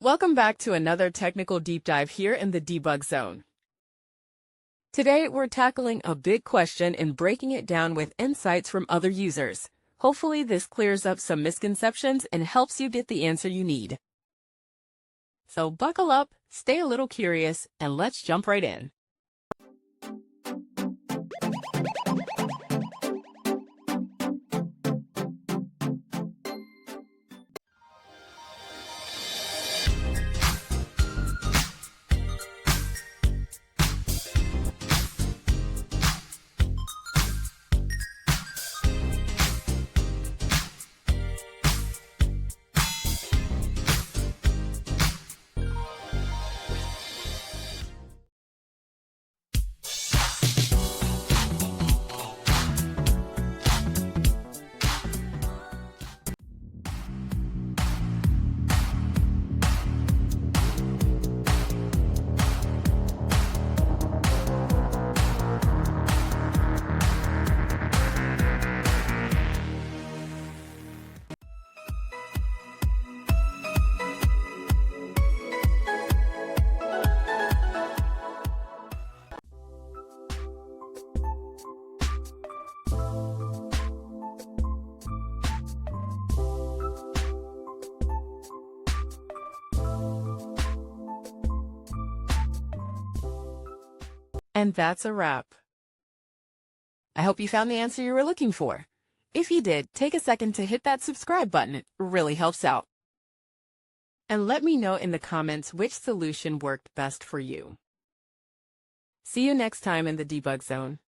Welcome back to another technical deep dive here in the debug zone. Today, we're tackling a big question and breaking it down with insights from other users. Hopefully, this clears up some misconceptions and helps you get the answer you need. So buckle up, stay a little curious, and let's jump right in. And that's a wrap. I hope you found the answer you were looking for. If you did, take a second to hit that subscribe button. It really helps out. And let me know in the comments which solution worked best for you. See you next time in the debug zone.